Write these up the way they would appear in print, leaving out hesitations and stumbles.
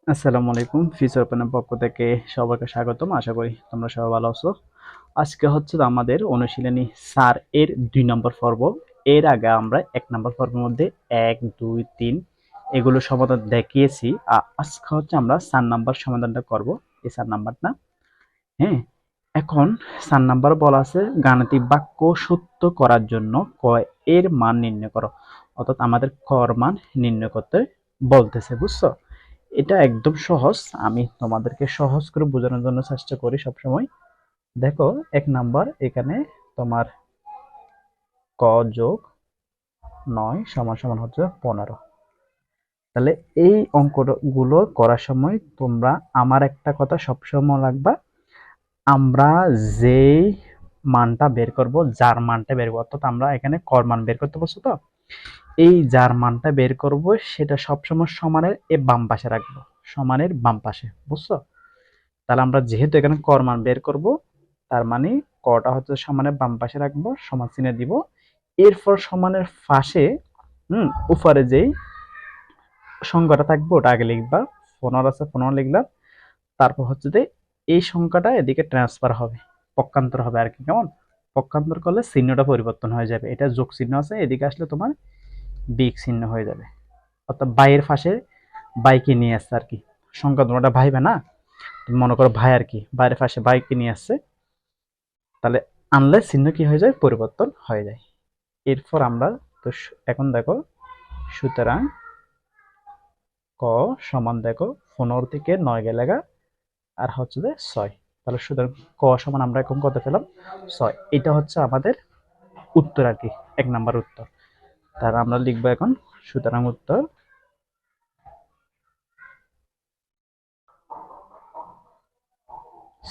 আসসালামু আলাইকুম। ফিউচার ওপেনের পক্ষ থেকে সবাইকে স্বাগতম। আশা করি তোমরা সবাই ভালো আছো। আজকে হচ্ছে আমাদের অনুশীলনী স্যার এর ২ নম্বর পর্ব। এর আগে আমরা ১ নম্বর পর্বের মধ্যে ১, ২, ৩ এগুলো সমাধান দেখিয়েছি। আজকে হচ্ছে আমরা ৪ নম্বর সমাধানটা করব। এই ৪ নাম্বারটা, হ্যাঁ। এখন ৪ নাম্বার বলা আছে গাণিতিক বাক্য সত্য করার জন্য ক এর মান নির্ণয় করো। অর্থাৎ আমাদের কর মান নির্ণয় করতে বলতেছে, বুঝছো? এটা একদম সহজ। আমি তোমাদেরকে সহজ করে বোঝানোর জন্য চেষ্টা করি সবসময়। দেখো, ১ নাম্বার এখানে তোমার ক যোগ ৯ সমান সমান হচ্ছে ১৫। তাহলে এই অঙ্কগুলো করার সময় তোমরা আমার একটা কথা সবসময় রাখবা। আমরা যেই মানটা বের করব, যার মানটা বের করবো, অর্থাৎ আমরা এখানে কর মান বের করতে বলছো তো, এই যার মানটা বের করব সেটা সবসময় সমানের বাম পাশে রাখবো, সমানের বাম পাশে, বুঝছো? তাহলে আমরা যেহেতু এখানে কর মান বের করব, তার মানে কটা হচ্ছে সমানের বাম পাশে রাখবো, সমান চিহ্ন দিব। এরপর সমানের পাশে উপরে যেই সংখ্যাটা থাকবে ওটা আগে লিখবা। ১৫ আছে, ১৫ লিখলাম। তারপর হচ্ছে যে এই সংখ্যাটা এদিকে ট্রান্সফার হবে, পক্ষান্তর হবে আর কি। কেমন? পক্ষান্তর করলে চিহ্নটা পরিবর্তন হয়ে যাবে। এটা যোগ চিহ্ন আছে, এদিকে আসলে তোমার বিগ চিহ্ন হয়ে যাবে। অর্থাৎ বাইয়ের পাশে বাইকে নিয়ে আসছে আর কি। সংখ্যা তোমরা ভাইবে না, তুমি মনে করো ভাই আর কি, বাইরের পাশে বাইকে নিয়ে আসছে। তাহলে আনলে চিহ্ন কি হয়ে যায়? পরিবর্তন হয়ে যায়। এরপর আমরা তো এখন দেখো, সুতরাং ক সমান দেখো ১৫ থেকে ৯ গেলে আর হচ্ছে যে ৬। তাহলে সুতরাং ক সমান আমরা এখন কত পেলাম? ৬। এটা হচ্ছে আমাদের উত্তর আর কি, ১ নাম্বার উত্তর। তাহলে আমরা লিখবো এখন সুতরাং উত্তর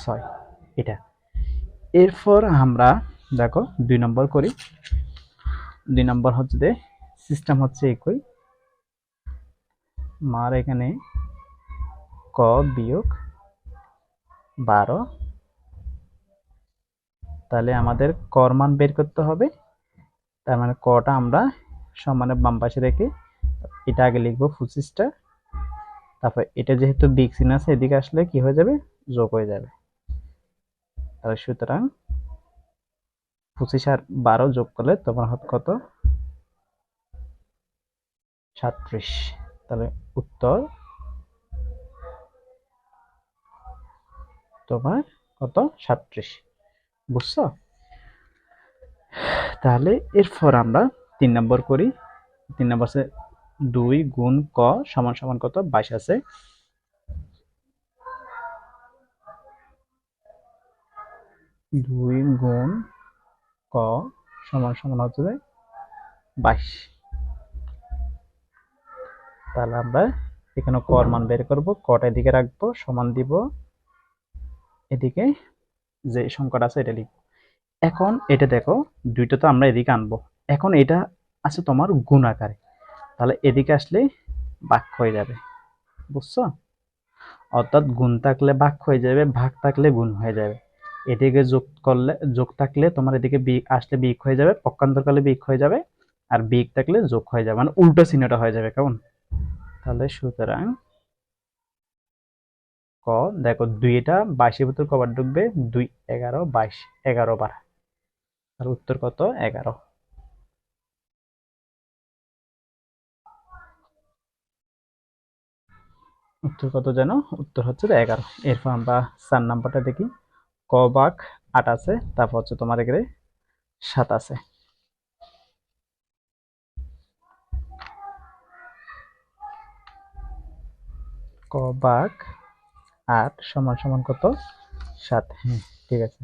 ৬। এটা। এরপর আমরা দেখো ২ নম্বর করি। ২ নম্বর হচ্ছে যে সিস্টেম হচ্ছে একই। মার এখানে ক বিয়োগ ১২। তাহলে আমাদের কর মান বের করতে হবে। তার মানে কটা আমরা সমানের বাম পাশে রেখে এটা আগে লিখবো ২৫টা। তারপর এটা যেহেতু বিগ চিহ্ন আছে, এদিকে আসলে কি হয়ে যাবে? যোগ হয়ে যাবে। তাহলে সুতরাং ২৫ আর ১২ যোগ করলে তোমার হাত কত? ৩৭। তাহলে উত্তর তোমার কত? ৩৭। বুঝছো? তাহলে এরপর আমরা ৩ নম্বর করি। ৩ নম্বর আছে ২ গুণ ক সমান সমান কত? ২২ আছে। ২ গুণ ক সমান সমান হচ্ছে যে ২২। তাহলে আমরা এখানে কর মান বের করব। কটা এদিকে রাখবো, সমান দিব, এদিকে যে সংখ্যাটা আছে এটা লিখবো। এখন এটা দেখো, দুইটা তো আমরা এদিকে আনবো। এখন এটা আছে তোমার গুণ আকারে, তাহলে এদিকে আসলে ভাগ হয়ে যাবে, বুঝছো? অর্থাৎ গুণ থাকলে ভাগ হয়ে যাবে, ভাগ থাকলে গুণ হয়ে যাবে। এদিকে যোগ করলে, যোগ থাকলে তোমার এদিকে বিগ আসলে বিগ হয়ে যাবে, পক্ষান্তর করলে বিগ হয়ে যাবে। আর বিগ থাকলে যোগ হয়ে যাবে, মানে উল্টো চিহ্নটা হয়ে যাবে। কেমন? তাহলে সুতরাং ক দেখো, ২ এটা ২২-এর ভিতর কবার ঢুকবে? ২, ১১, ২২, ১১ বার। আর উত্তর কত? ১১। উত্তর কত যেন? উত্তর হচ্ছে ১১। এরপর আমরা ৪ নাম্বারটা দেখি। ক ভাগ ৮ আছে, তারপর হচ্ছে তোমার এখানে ৭ আছে। ক ভাগ ৮ সমান সমান কত? ৭। হ্যাঁ, ঠিক আছে।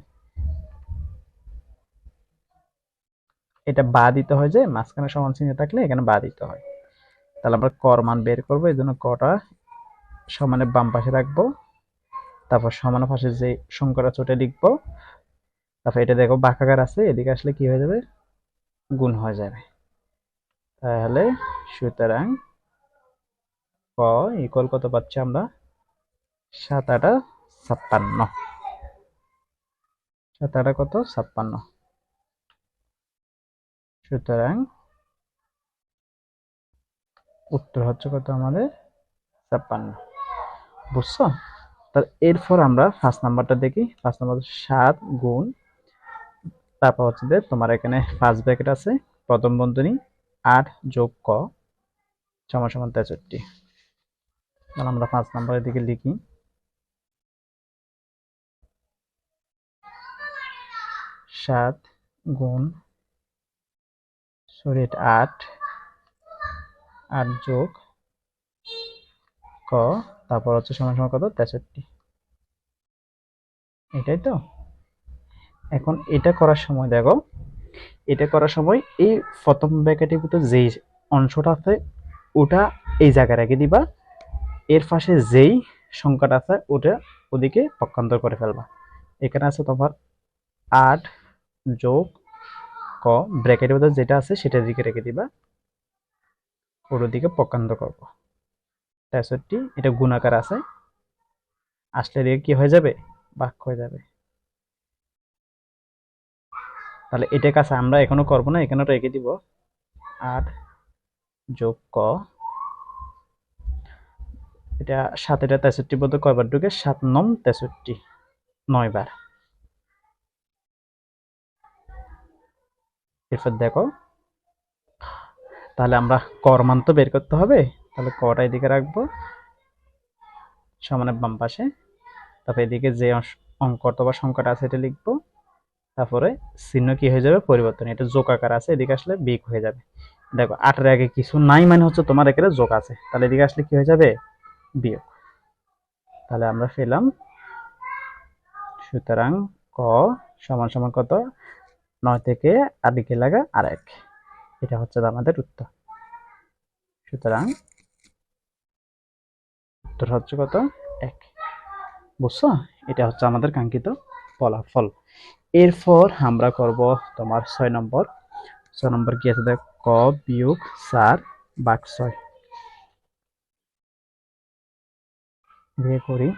এটা বা দিতে হয়, যে মাঝখানে সমান চিহ্ন থাকলে এখানে বা দিতে হয়। তাহলে আমরা কর মান বের করবো, এই জন্য কটা সমানের বাম পাশে রাখবো। তারপর সমান পাশে যে সংখ্যাটা ছোট লিখবো। তারপর এটা দেখো বাঁকাকার আছে, এদিকে আসলে কি হয়ে যাবে? গুণ হয়ে যাবে। তাহলে সুতরাং ক ইকুয়াল কত পাচ্ছি আমরা? ৭ ৮ ৫৬। ৭ ৮ কত? ৫৬। সুতরাং উত্তর হচ্ছে কত আমাদের? ৫৬। বুঝছো? তার এরপর আমরা 5 নাম্বারটা দেখি। 5 নাম্বার 7 গুণ, তারপর হচ্ছে যে তোমার এখানে ফার্স্ট ব্র্যাকেট আছে, প্রথম বন্ধনী 8 যোগ ক সমান সমান 63। তাহলে আমরা 5 নাম্বারের দিকে লিখি 7 গুণ, সরি 8, 8 যোগ ক, তারপর হচ্ছে সমান সমান কত, 63। এটাই তো। এখন এটা করার সময় দেখো, এটা করার সময় এই প্রথম ব্র্যাকেটের ভিতর যেই অংশটা আছে ওটা এই জায়গায় রেখে দিবা, এর পাশে যেই সংখ্যাটা আছে ওটা ওদিকে পক্ষান্তর করে ফেলবা। এখানে আছে তোমার 8 যোগ ক, ব্র্যাকেটের ভিতর যেটা আছে সেটার দিকে রেখে দিবা, ওর দিকে পক্ষান্তর করবো 63। এটা গুণাকার আছে, আসলে এদিকে কি হয়ে যাবে, ভাগ হয়ে যাবে। তাহলে এটার কাছে আমরা এখনো করবো না, এখানে রেখে দিব 8 যোগ ক, এটা 7, এটা 63 বলতে কয়বার ঢুকে, 7 নং 63, 9 বার। এরপর দেখো, তাহলে আমরা কর মান তো বের করতে হবে, তাহলে কটা এদিকে রাখবো সমানের বাম পাশে, তারপর এদিকে যে অঙ্ক অথবা সংখ্যাটা আছে এটা লিখবো, তারপরে চিহ্ন কি হয়ে যাবে, পরিবর্তন, এটা যোগ আকার আছে, এদিকে আসলে বিয়োগ হয়ে যাবে। দেখো 8 এর আগে কিছু নাই মানে হচ্ছে তোমার এখানে যোগ আছে, তাহলে এদিকে আসলে কি হয়ে যাবে, বিয়োগ। তাহলে আমরা পেলাম, সুতরাং ক সমান সমান কত, 9 থেকে 8 দিকে লাগা আর 1, এটা হচ্ছে আমাদের উত্তর। সুতরাং উত্তর হচ্ছে কত, 1। বুঝছো? এটা হচ্ছে আমাদের কাঙ্ক্ষিত ফলাফল। এরপর আমরা করব তোমার 6 নম্বর। 6 নম্বর কি আছে দেখ, ক বিয়োগ 4 ভাগ 6 দিয়ে করি।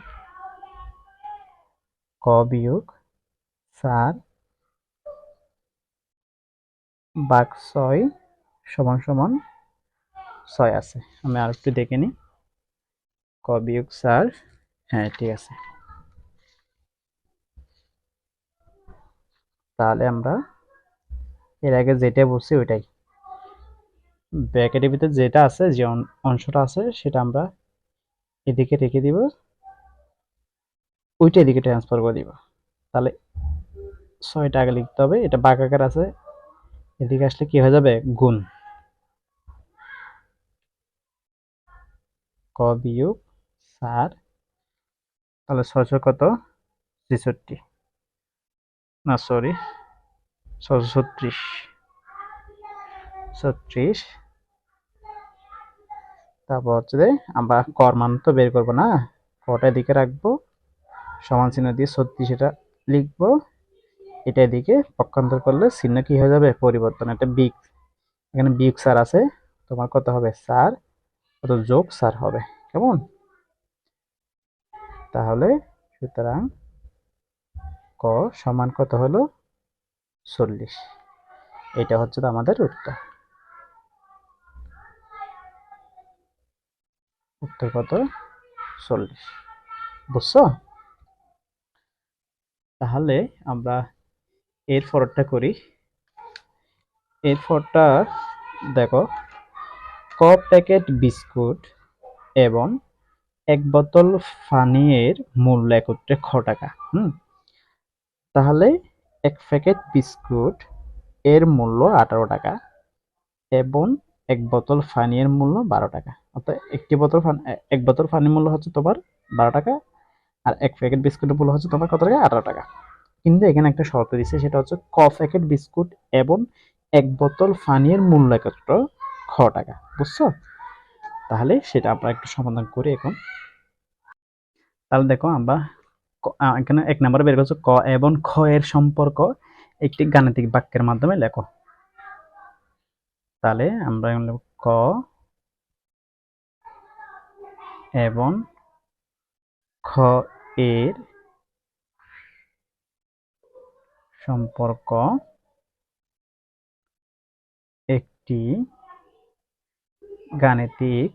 ক বিয়োগ 4 ভাগ 6 সমান সমান 6 আছে। আমি আর একটু দেখে নিই, ক বিয়োগ 4, হ্যাঁ ঠিক আছে। তাহলে আমরা এর আগে যেটা বলছি ওইটাই, ব্র্যাকেটের ভিতরে যেটা আছে, যে অংশটা আছে সেটা আমরা এদিকে রেখে দিব, ওইটা এদিকে ট্রান্সফার করে দিব। তাহলে 6টা আগে লিখতে হবে, এটা ভাগ আকার আছে, এদিকে আসলে কি হয়ে যাবে, গুণ। ক বিয়োগ 4, তাহলে 6 কত, 66, না সরি 636, 36। তারপর হচ্ছে যে আমরা কর মান তো বের করবো না, কটা এদিকে রাখবো, সমান চিহ্ন দিয়ে 36 এটা লিখবো, এটা এদিকে পক্ষান্তর করলে চিহ্ন কি হয়ে যাবে, পরিবর্তন, এটা বিগ, এখানে বিগ 4 আছে, তোমার কত হবে 4, কত যোগ 4 হবে, কেমন? তাহলে সুতরাং ক সমান কত হলো, 40। এটা হচ্ছে আমাদের উত্তর। উত্তর কত, 40। বুঝছো? তাহলে আমরা এর পরেরটা করি। এর পরটা দেখো, ক প্যাকেট বিস্কুট এবং 1 বোতল পানীয়ের মূল্য একত্রে টাকা। তাহলে 1 প্যাকেট বিস্কুট এর মূল্য 18 টাকা এবং 1 বোতল পানীয়ের মূল্য 12 টাকা। অর্থাৎ এক বোতল পানির মূল্য হচ্ছে তোমার 12 টাকা, আর 1 প্যাকেট বিস্কুটের মূল্য হচ্ছে তোমার কত টাকা, 18 টাকা। কিন্তু এখানে একটা শর্ত দিচ্ছে, সেটা হচ্ছে ক প্যাকেট বিস্কুট এবং 1 বোতল পানির মূল্য একত্র টাকা। বুঝছো? তাহলে সেটা আমরা একটু সমাধান করি এখন। তাহলে দেখো আমরা এখানে 1 নম্বরে বের করছো ক এবং খ এর সম্পর্ক একটি গাণিতিক বাক্যের মাধ্যমে লেখো। তাহলে আমরা ক এবং খ এর সম্পর্ক একটি গাণিতিক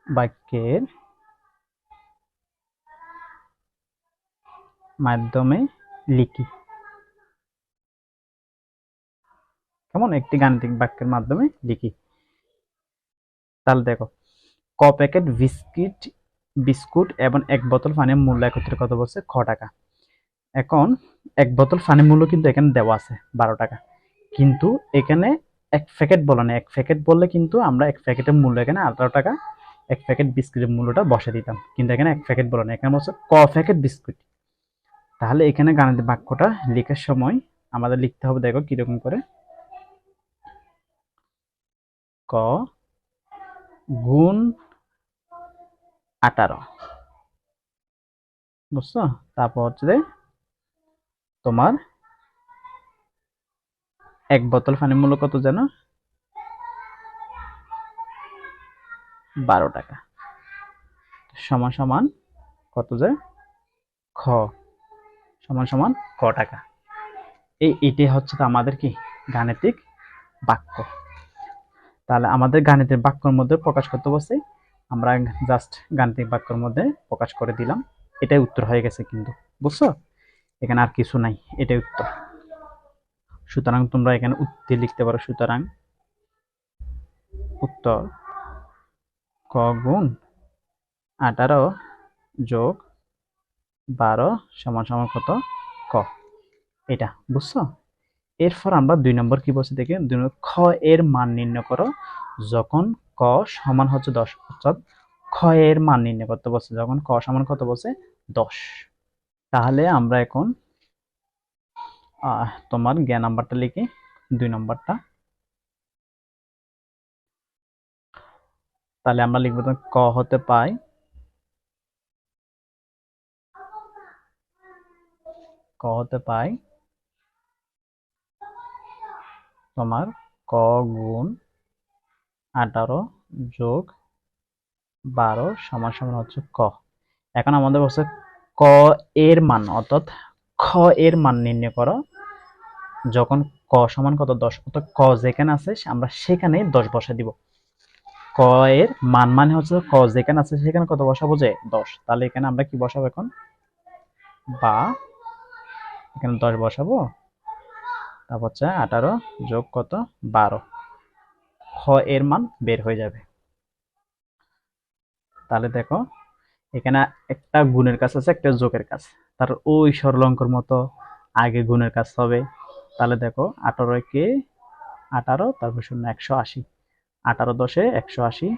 বাক্যের মাধ্যমে লিখি। কেমন? একটি গাণিতিক বাক্যের মাধ্যমে লিখি। তাহলে দেখো, ক প্যাকেট বিস্কুট এবং এক বোতল পানির মূল্য একত্রে কত বলছে? খ টাকা। এখন এক বোতল পানির মূল্য কিন্তু এখানে দেওয়া আছে 12 টাকা, কিন্তু এখানে এক প্যাকেট বলে না। এক প্যাকেট বললে কিন্তু আমরা এক প্যাকেটের মূল্য এখানে 18 টাকা, এক প্যাকেট বিস্কুটের মূল্যটা বসে দিতাম, কিন্তু এখানে এক প্যাকেট বলে না, এখানে বলছে ক প্যাকেট বিস্কুট। তাহলে এখানে গাণিতিক বাক্যটা লেখার সময় আমাদের লিখতে হবে, দেখো কিরকম করে, ক গুণ 18, বুঝছো? তারপর হচ্ছে যে তোমার এক বোতল পানির মূল্য কত যেন? 12 টাকা, সমান সমান কত যে? খ সমান সমান ক টাকা। এটাই হচ্ছে তো আমাদের কি গাণিতিক বাক্য। তাহলে আমাদের গাণিতিক বাক্যের মধ্যে প্রকাশ করতে বলছে, আমরা জাস্ট গাণিতিক বাক্যের মধ্যে প্রকাশ করে দিলাম, এটাই উত্তর হয়ে গেছে কিন্তু, বুঝছো? এখানে আর কিছু নাই, এটাই উত্তর। সুতরাং তোমরা এখানে উত্তর লিখতে পারো, সুতরাং উত্তর ক গুণ 18 যোগ 12 সমান সমান কত? ক। এটা বুঝছো? এরপর আমরা 2 নম্বর কি বলছি দেখে, 2 নম্বর, খ এর মান নির্ণয় করো যখন ক সমান হচ্ছে 10, অর্থাৎ খ এর মান নির্ণয় করতে বলছে যখন ক সমান কত বলছে? 10। তাহলে আমরা এখন তোমার জ্ঞান নাম্বারটা লিখি, 2 নম্বরটা। তাহলে আমরা লিখবো ক হতে পাই তোমার ক গুণ 18 যোগ 12 সমান সমান হচ্ছে ক। এখন আমাদের বলছে ক এর মান, অর্থাৎ খ এর মান নির্ণয় করো যখন ক সমান কত? 10, অর্থাৎ ক যেখানে আছে আমরা সেখানে 10 বসা দিব। ক এর মান মানে হচ্ছে ক যেখানে আছে সেখানে কত বসাবো? যে 10। তাহলে এখানে আমরা কি বসাবো এখন? বা এখানে 10 বসাবো, তারপর হচ্ছে 18 যোগ কত? 12, খ এর মান বের হয়ে যাবে। তাহলে দেখো এখানে একটা গুণের কাজ আছে, একটা যোগের কাজ, তার ওই সরল অঙ্কের মতো আগে গুণের কাজ হবে। তাহলে দেখো 18 কে 18, তারপর 0 180, 18 10 180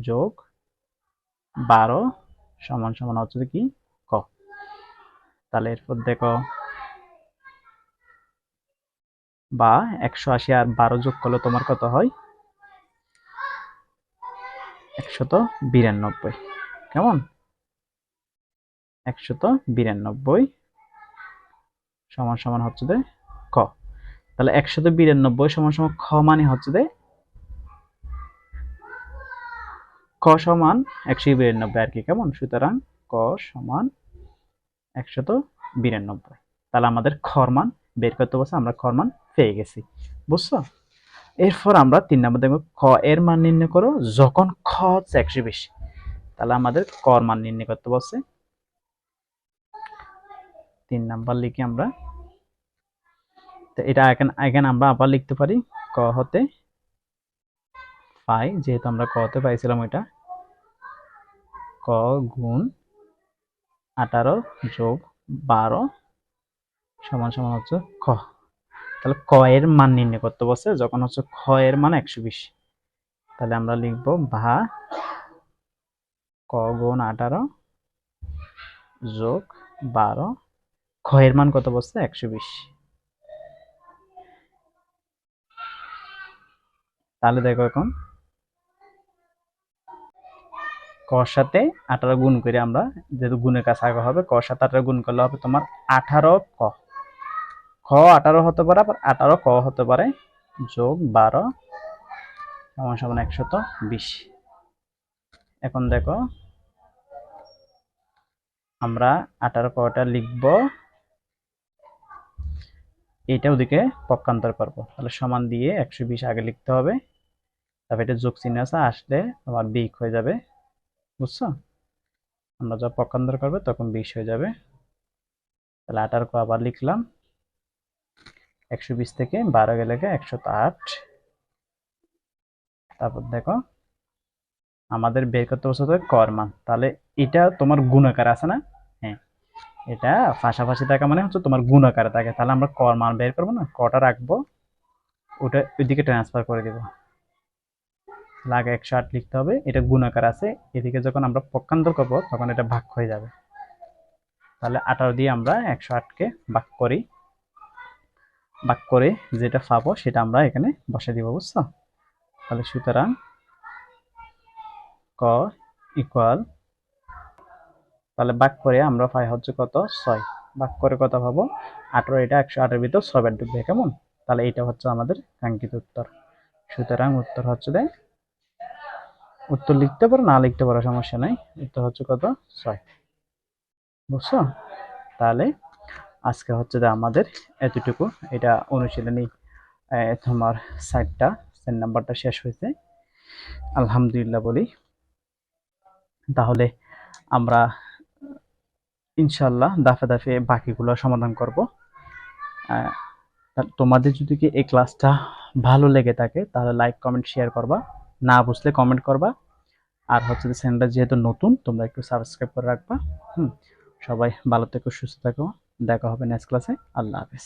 যোগ 12 সমান সমান হচ্ছে কি? ক। তাহলে এরপর দেখো, বা 180 আর 12 যোগ করলে তোমার কত হয়? 192। কেমন? 192 সমান সমান হচ্ছে যে ক। তাহলে 192 সমান সমান খ মানে হচ্ছে যে ক সমান 192 আর কি। কেমন? সুতরাং ক সমান 192। তাহলে আমাদের খর মান বের করতে বলছে, আমরা খর মান পেয়ে গেছি, বুঝছো? এরপর আমরা 3 নম্বর দেখব, খ এর মান নির্ণয় করো যখন খ হচ্ছে 120। তাহলে আমাদের কর মান নির্ণয় করতে বলছে। 3 নাম্বার লিখি আমরা। তো এটা এখানে আমরা আবার লিখতে পারি ক হতে পাই, যেহেতু আমরা ক হতে পাইছিলাম ওইটা, ক গুণ 18 যোগ 12 সমান সমান হচ্ছে খ। তাহলে ক এর মান নির্ণয় করতে বলছে যখন হচ্ছে খ এর মান 120। তাহলে আমরা লিখব ভা ক গুণ 18 যোগ 12, খ এর মান কত বলছে? 120। তাহলে দেখো এখন কর সাথে 18 গুণ করে, আমরা যেহেতু গুণের কাছে আগে হবে, কর সাথে 18 গুণ করলে হবে তোমার 18 ক। খ 18 হতে পারে, আবার 18 ক হতে পারে, যোগ 12 সমান সমান 120। এখন দেখো আমরা 18 কটা লিখব, এটা ওদিকে পক্ষান্তর করব। তাহলে সমান দিয়ে 120 আগে লিখতে হবে, তারপর এটা যোগ চিহ্ন আছে, আসলে তোমার বিয়োগ হয়ে যাবে। বুঝছো? আমরা যখন পক্ষান্তর করবে তখন 20 হয়ে যাবে। তাহলে 18 কে আবার লিখলাম, 120 থেকে 12 গেলে 108। তারপর দেখো আমাদের বের করতে বলছে তো কর মান, তাহলে এটা তোমার গুণাকার আছে না? হ্যাঁ, এটা পাশাপাশি থাকা মানে হচ্ছে তোমার গুণাকারে থাকে, তাহলে আমরা কর মান বের করবো না, কটা রাখবো, ওটা ওইদিকে ট্রান্সফার করে দিব। লাগে 108 লিখতে হবে, এটা গুণাকার আছে, এদিকে যখন আমরা পক্ষান্তর করবো তখন এটা ভাগ হয়ে যাবে। তাহলে 18 দিয়ে আমরা 108কে ভাগ করি, ভাগ করে যেটা পাবো সেটা আমরা এখানে বসে দিব, বুঝছো? তাহলে সুতরাং ক ইকুয়াল, তাহলে ভাগ করে আমরা পাই হচ্ছে কত, 6। ভাগ করে কত পাবো, 18, এটা 108 এর ভিতর 6 বার ঢুকবে কেমন? তাহলে এটা হচ্ছে আমাদের কাঙ্ক্ষিত উত্তর। সুতরাং উত্তর হচ্ছে উত্তর লিখতে পারো না লিখতে পারো সমস্যা নাই, উত্তর হচ্ছে কত, 6। বুঝছো? তাহলে আজকে হচ্ছে আমাদের এতটুকু, এটা অনুশীলনী তোমার 60টা 4 নাম্বারটা শেষ হয়েছে, আলহামদুলিল্লাহ বলি। তাহলে আমরা ইনশাল্লাহ দাফে দাফে বাকিগুলো সমাধান করব। তোমাদের যদি কি এই ক্লাসটা ভালো লেগে থাকে তাহলে লাইক কমেন্ট শেয়ার করবা, না বুঝলে কমেন্ট করবা। আর হচ্ছে চ্যানেলটা যেহেতু নতুন তোমরা একটু সাবস্ক্রাইব করে রাখবা। সবাই ভালো থেকো, সুস্থ থাকো, দেখা হবে নেক্সট ক্লাসে। আল্লাহ হাফেজ।